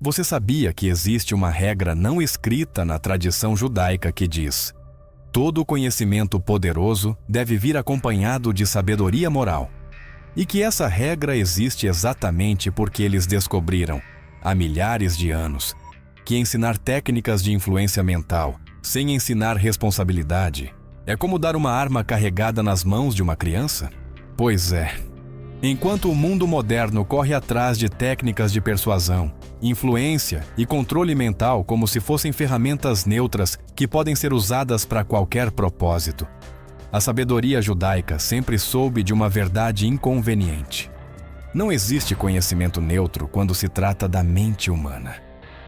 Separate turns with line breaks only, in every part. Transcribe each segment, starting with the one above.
Você sabia que existe uma regra não escrita na tradição judaica que diz: todo conhecimento poderoso deve vir acompanhado de sabedoria moral? E que essa regra existe exatamente porque eles descobriram, há milhares de anos, que ensinar técnicas de influência mental, sem ensinar responsabilidade, é como dar uma arma carregada nas mãos de uma criança? Pois é. Enquanto o mundo moderno corre atrás de técnicas de persuasão, influência e controle mental como se fossem ferramentas neutras que podem ser usadas para qualquer propósito, a sabedoria judaica sempre soube de uma verdade inconveniente. Não existe conhecimento neutro quando se trata da mente humana.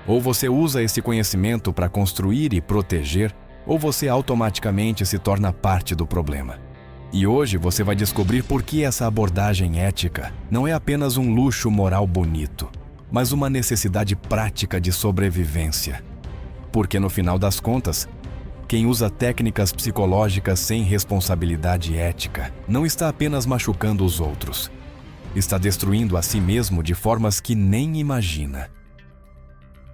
Ou você usa esse conhecimento para construir e proteger, ou você automaticamente se torna parte do problema. E hoje você vai descobrir por que essa abordagem ética não é apenas um luxo moral bonito, mas uma necessidade prática de sobrevivência. Porque no final das contas, quem usa técnicas psicológicas sem responsabilidade ética não está apenas machucando os outros, está destruindo a si mesmo de formas que nem imagina.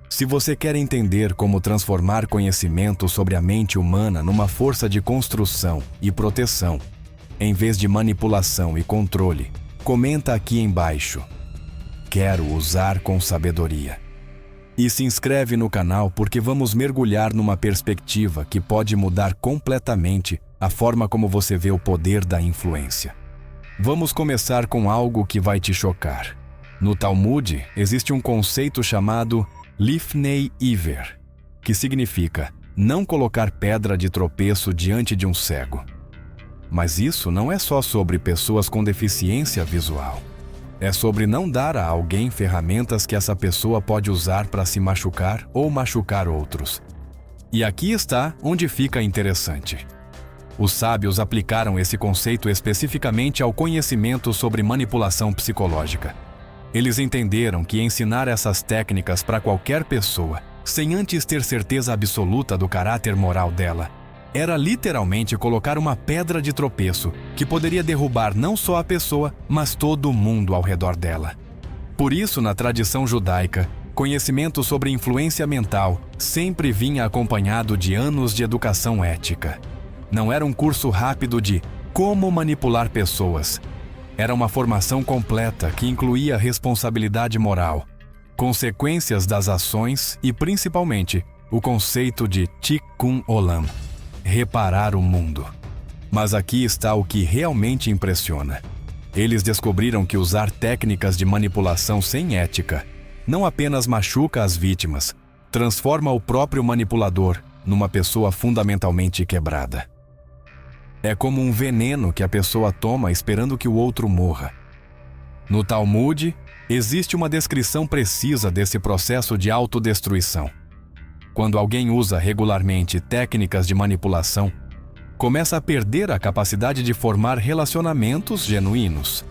Se você quer entender como transformar conhecimento sobre a mente humana numa força de construção e proteção, em vez de manipulação e controle, comenta aqui embaixo: quero usar com sabedoria. E se inscreve no canal porque vamos mergulhar numa perspectiva que pode mudar completamente a forma como você vê o poder da influência. Vamos começar com algo que vai te chocar. No Talmud existe um conceito chamado Lifnei Iver, que significa não colocar pedra de tropeço diante de um cego. Mas isso não é só sobre pessoas com deficiência visual. É sobre não dar a alguém ferramentas que essa pessoa pode usar para se machucar ou machucar outros. E aqui está onde fica interessante. Os sábios aplicaram esse conceito especificamente ao conhecimento sobre manipulação psicológica. Eles entenderam que ensinar essas técnicas para qualquer pessoa, sem antes ter certeza absoluta do caráter moral dela, era literalmente colocar uma pedra de tropeço que poderia derrubar não só a pessoa, mas todo mundo ao redor dela. Por isso, na tradição judaica, conhecimento sobre influência mental sempre vinha acompanhado de anos de educação ética. Não era um curso rápido de como manipular pessoas. Era uma formação completa que incluía responsabilidade moral, consequências das ações e, principalmente, o conceito de Tikkun Olam, reparar o mundo. Mas aqui está o que realmente impressiona. Eles descobriram que usar técnicas de manipulação sem ética não apenas machuca as vítimas, transforma o próprio manipulador numa pessoa fundamentalmente quebrada. É como um veneno que a pessoa toma esperando que o outro morra. No Talmud, existe uma descrição precisa desse processo de autodestruição. Quando alguém usa regularmente técnicas de manipulação, começa a perder a capacidade de formar relacionamentos genuínos.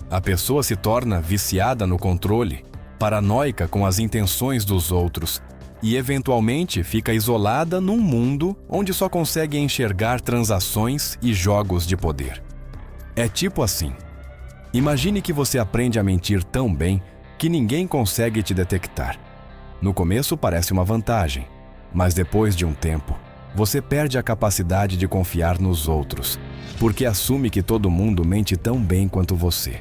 A pessoa se torna viciada no controle, paranoica com as intenções dos outros e, eventualmente, fica isolada num mundo onde só consegue enxergar transações e jogos de poder. É tipo assim. Imagine que você aprende a mentir tão bem que ninguém consegue te detectar. No começo parece uma vantagem, mas depois de um tempo, você perde a capacidade de confiar nos outros, porque assume que todo mundo mente tão bem quanto você.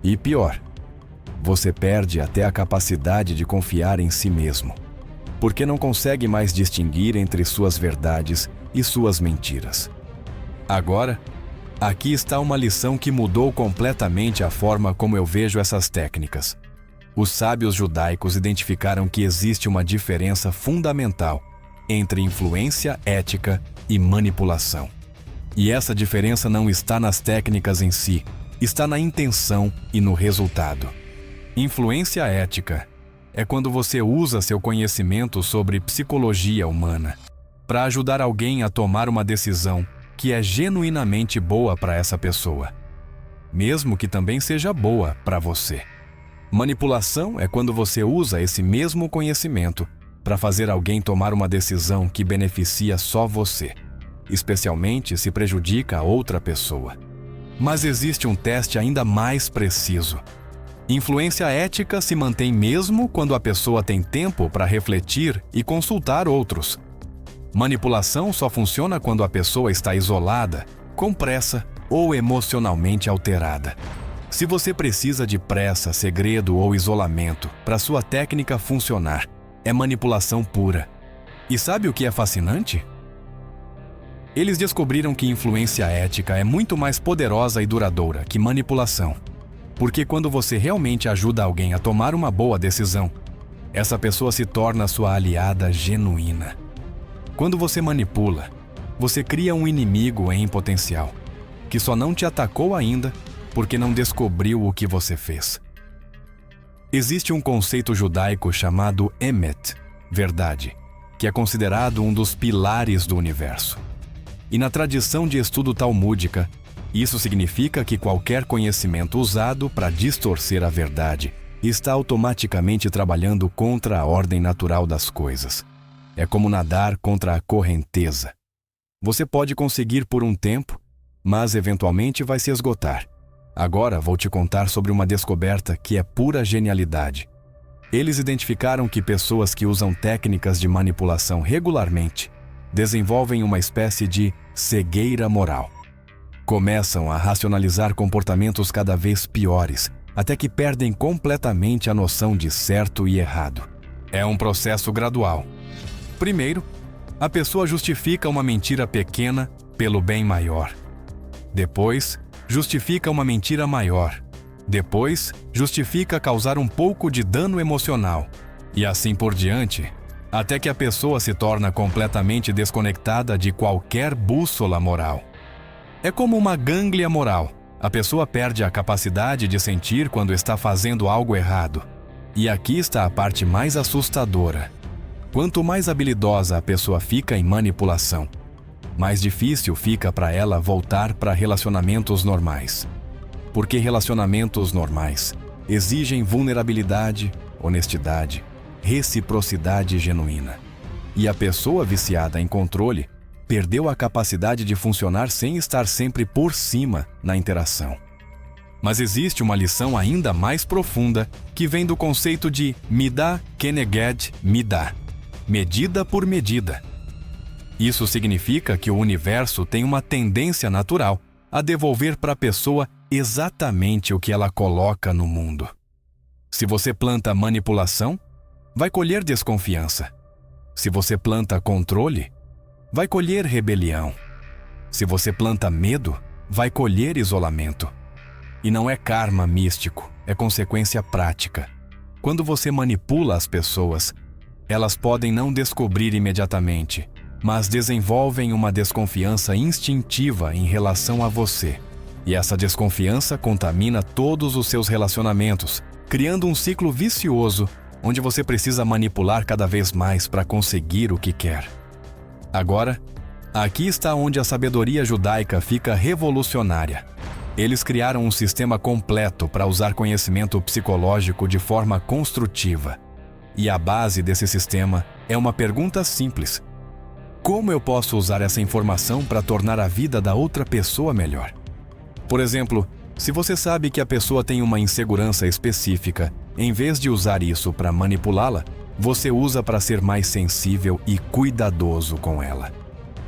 E pior, você perde até a capacidade de confiar em si mesmo, porque não consegue mais distinguir entre suas verdades e suas mentiras. Agora, aqui está uma lição que mudou completamente a forma como eu vejo essas técnicas. Os sábios judaicos identificaram que existe uma diferença fundamental entre influência ética e manipulação. E essa diferença não está nas técnicas em si, está na intenção e no resultado. Influência ética é quando você usa seu conhecimento sobre psicologia humana para ajudar alguém a tomar uma decisão que é genuinamente boa para essa pessoa, mesmo que também seja boa para você. Manipulação é quando você usa esse mesmo conhecimento para fazer alguém tomar uma decisão que beneficia só você, especialmente se prejudica a outra pessoa. Mas existe um teste ainda mais preciso. Influência ética se mantém mesmo quando a pessoa tem tempo para refletir e consultar outros. Manipulação só funciona quando a pessoa está isolada, com pressa ou emocionalmente alterada. Se você precisa de pressa, segredo ou isolamento para sua técnica funcionar, é manipulação pura. E sabe o que é fascinante? Eles descobriram que influência ética é muito mais poderosa e duradoura que manipulação. Porque quando você realmente ajuda alguém a tomar uma boa decisão, essa pessoa se torna sua aliada genuína. Quando você manipula, você cria um inimigo em potencial, que só não te atacou ainda porque não descobriu o que você fez. Existe um conceito judaico chamado Emet, verdade, que é considerado um dos pilares do universo. E na tradição de estudo talmúdica, isso significa que qualquer conhecimento usado para distorcer a verdade está automaticamente trabalhando contra a ordem natural das coisas. É como nadar contra a correnteza. Você pode conseguir por um tempo, mas eventualmente vai se esgotar. Agora vou te contar sobre uma descoberta que é pura genialidade. Eles identificaram que pessoas que usam técnicas de manipulação regularmente desenvolvem uma espécie de cegueira moral. Começam a racionalizar comportamentos cada vez piores, até que perdem completamente a noção de certo e errado. É um processo gradual. Primeiro, a pessoa justifica uma mentira pequena pelo bem maior. Depois, justifica uma mentira maior. Depois, justifica causar um pouco de dano emocional. E assim por diante, até que a pessoa se torna completamente desconectada de qualquer bússola moral. É como uma ganglia moral. A pessoa perde a capacidade de sentir quando está fazendo algo errado. E aqui está a parte mais assustadora. Quanto mais habilidosa a pessoa fica em manipulação, mais difícil fica para ela voltar para relacionamentos normais. Porque relacionamentos normais exigem vulnerabilidade, honestidade, reciprocidade genuína. E a pessoa viciada em controle perdeu a capacidade de funcionar sem estar sempre por cima na interação. Mas existe uma lição ainda mais profunda que vem do conceito de Midah Keneged Midah, medida por medida. Isso significa que o universo tem uma tendência natural a devolver para a pessoa exatamente o que ela coloca no mundo. Se você planta manipulação, vai colher desconfiança. Se você planta controle, vai colher rebelião. Se você planta medo, vai colher isolamento. E não é karma místico, é consequência prática. Quando você manipula as pessoas, elas podem não descobrir imediatamente, mas desenvolvem uma desconfiança instintiva em relação a você. E essa desconfiança contamina todos os seus relacionamentos, criando um ciclo vicioso onde você precisa manipular cada vez mais para conseguir o que quer. Agora, aqui está onde a sabedoria judaica fica revolucionária. Eles criaram um sistema completo para usar conhecimento psicológico de forma construtiva. E a base desse sistema é uma pergunta simples: como eu posso usar essa informação para tornar a vida da outra pessoa melhor? Por exemplo, se você sabe que a pessoa tem uma insegurança específica, em vez de usar isso para manipulá-la, você usa para ser mais sensível e cuidadoso com ela.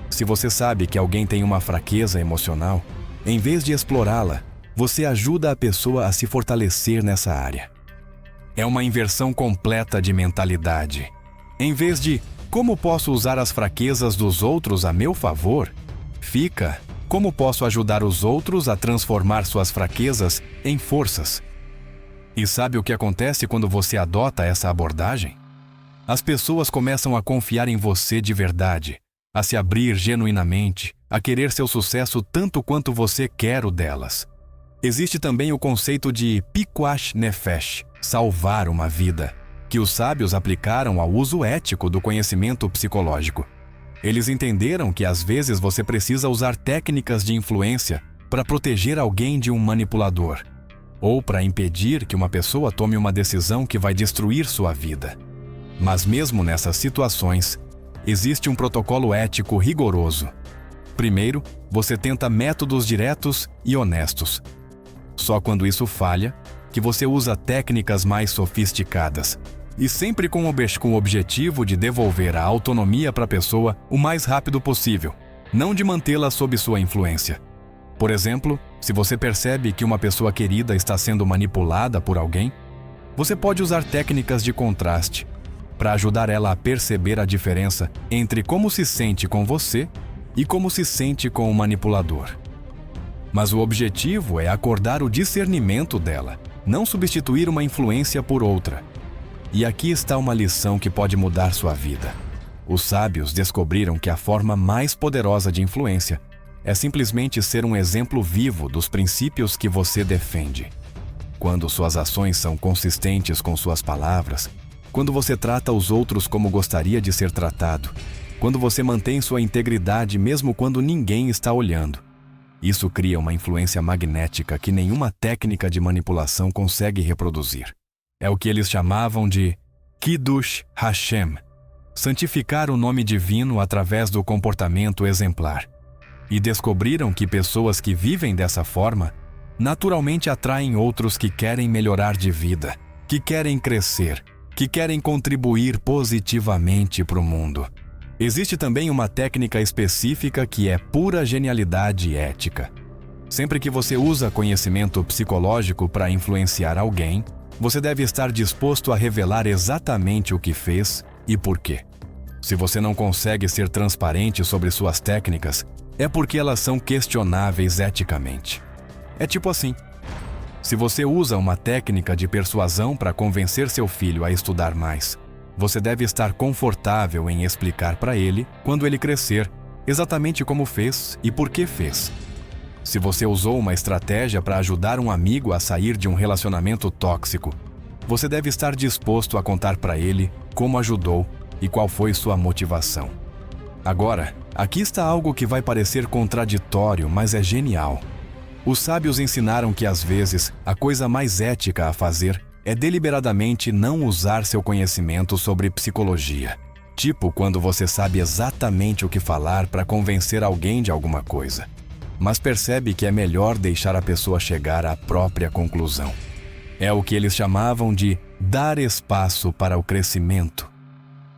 Se você sabe que alguém tem uma fraqueza emocional, em vez de explorá-la, você ajuda a pessoa a se fortalecer nessa área. É uma inversão completa de mentalidade. Em vez de como posso usar as fraquezas dos outros a meu favor, fica como posso ajudar os outros a transformar suas fraquezas em forças. E sabe o que acontece quando você adota essa abordagem? As pessoas começam a confiar em você de verdade, a se abrir genuinamente, a querer seu sucesso tanto quanto você quer o delas. Existe também o conceito de Pikuach Nefesh, salvar uma vida, que os sábios aplicaram ao uso ético do conhecimento psicológico. Eles entenderam que às vezes você precisa usar técnicas de influência para proteger alguém de um manipulador, ou para impedir que uma pessoa tome uma decisão que vai destruir sua vida. Mas mesmo nessas situações, existe um protocolo ético rigoroso. Primeiro, você tenta métodos diretos e honestos. Só quando isso falha, que você usa técnicas mais sofisticadas, e sempre com o objetivo de devolver a autonomia para a pessoa o mais rápido possível, não de mantê-la sob sua influência. Por exemplo, se você percebe que uma pessoa querida está sendo manipulada por alguém, você pode usar técnicas de contraste para ajudar ela a perceber a diferença entre como se sente com você e como se sente com o manipulador. Mas o objetivo é acordar o discernimento dela, não substituir uma influência por outra. E aqui está uma lição que pode mudar sua vida. Os sábios descobriram que a forma mais poderosa de influência é simplesmente ser um exemplo vivo dos princípios que você defende. Quando suas ações são consistentes com suas palavras, quando você trata os outros como gostaria de ser tratado, quando você mantém sua integridade mesmo quando ninguém está olhando, isso cria uma influência magnética que nenhuma técnica de manipulação consegue reproduzir. É o que eles chamavam de Kiddush Hashem, santificar o nome divino através do comportamento exemplar. E descobriram que pessoas que vivem dessa forma naturalmente atraem outros que querem melhorar de vida, que querem crescer, que querem contribuir positivamente para o mundo. Existe também uma técnica específica que é pura genialidade ética. Sempre que você usa conhecimento psicológico para influenciar alguém, você deve estar disposto a revelar exatamente o que fez e por quê. Se você não consegue ser transparente sobre suas técnicas, é porque elas são questionáveis eticamente. É tipo assim: se você usa uma técnica de persuasão para convencer seu filho a estudar mais, você deve estar confortável em explicar para ele, quando ele crescer, exatamente como fez e por que fez. Se você usou uma estratégia para ajudar um amigo a sair de um relacionamento tóxico, você deve estar disposto a contar para ele como ajudou e qual foi sua motivação. Agora, aqui está algo que vai parecer contraditório, mas é genial. Os sábios ensinaram que às vezes a coisa mais ética a fazer é deliberadamente não usar seu conhecimento sobre psicologia. Tipo quando você sabe exatamente o que falar para convencer alguém de alguma coisa, mas percebe que é melhor deixar a pessoa chegar à própria conclusão. É o que eles chamavam de dar espaço para o crescimento.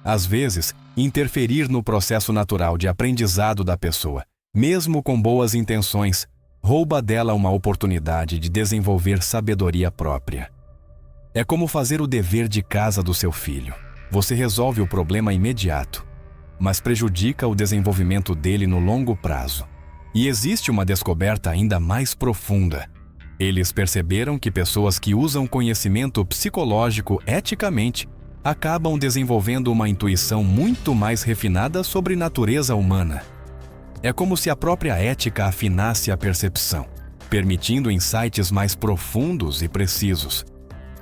Às vezes, interferir no processo natural de aprendizado da pessoa, mesmo com boas intenções, rouba dela uma oportunidade de desenvolver sabedoria própria. É como fazer o dever de casa do seu filho. Você resolve o problema imediato, mas prejudica o desenvolvimento dele no longo prazo. E existe uma descoberta ainda mais profunda. Eles perceberam que pessoas que usam conhecimento psicológico eticamente acabam desenvolvendo uma intuição muito mais refinada sobre natureza humana. É como se a própria ética afinasse a percepção, permitindo insights mais profundos e precisos.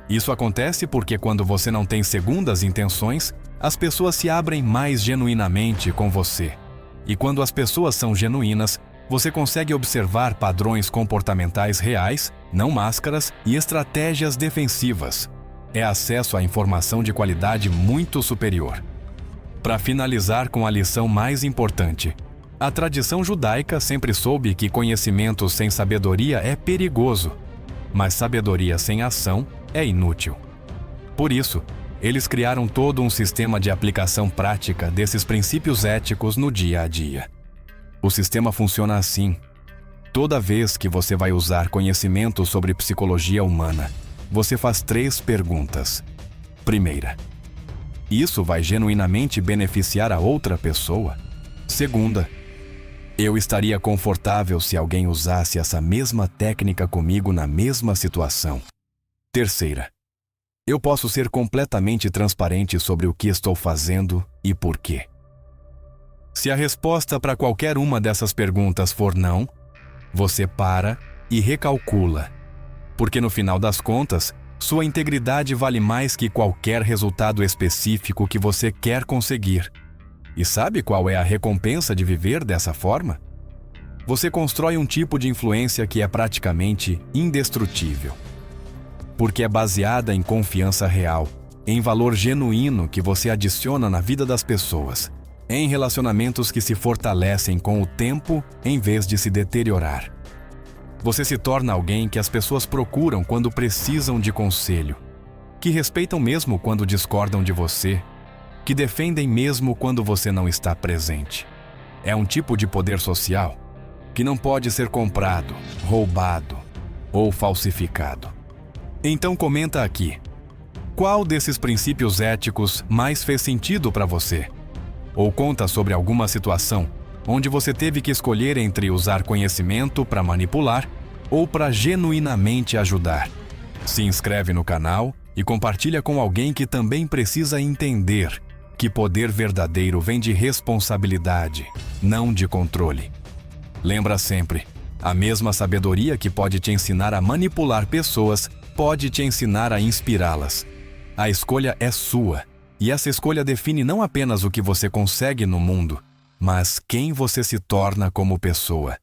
Isso acontece porque quando você não tem segundas intenções, as pessoas se abrem mais genuinamente com você. E quando as pessoas são genuínas, você consegue observar padrões comportamentais reais, não máscaras, e estratégias defensivas. É acesso a informação de qualidade muito superior. Para finalizar com a lição mais importante, a tradição judaica sempre soube que conhecimento sem sabedoria é perigoso, mas sabedoria sem ação é inútil. Por isso, eles criaram todo um sistema de aplicação prática desses princípios éticos no dia a dia. O sistema funciona assim. Toda vez que você vai usar conhecimento sobre psicologia humana, você faz 3 perguntas. Primeira: isso vai genuinamente beneficiar a outra pessoa? Segunda: eu estaria confortável se alguém usasse essa mesma técnica comigo na mesma situação? Terceira: eu posso ser completamente transparente sobre o que estou fazendo e por quê? Se a resposta para qualquer uma dessas perguntas for não, você para e recalcula, porque no final das contas, sua integridade vale mais que qualquer resultado específico que você quer conseguir. E sabe qual é a recompensa de viver dessa forma? Você constrói um tipo de influência que é praticamente indestrutível, porque é baseada em confiança real, em valor genuíno que você adiciona na vida das pessoas, em relacionamentos que se fortalecem com o tempo em vez de se deteriorar. Você se torna alguém que as pessoas procuram quando precisam de conselho, que respeitam mesmo quando discordam de você, que defendem mesmo quando você não está presente. É um tipo de poder social que não pode ser comprado, roubado ou falsificado. Então comenta aqui, qual desses princípios éticos mais fez sentido para você? Ou conta sobre alguma situação onde você teve que escolher entre usar conhecimento para manipular ou para genuinamente ajudar. Se inscreve no canal e compartilha com alguém que também precisa entender que poder verdadeiro vem de responsabilidade, não de controle. Lembra sempre, a mesma sabedoria que pode te ensinar a manipular pessoas pode te ensinar a inspirá-las. A escolha é sua, e essa escolha define não apenas o que você consegue no mundo, mas quem você se torna como pessoa.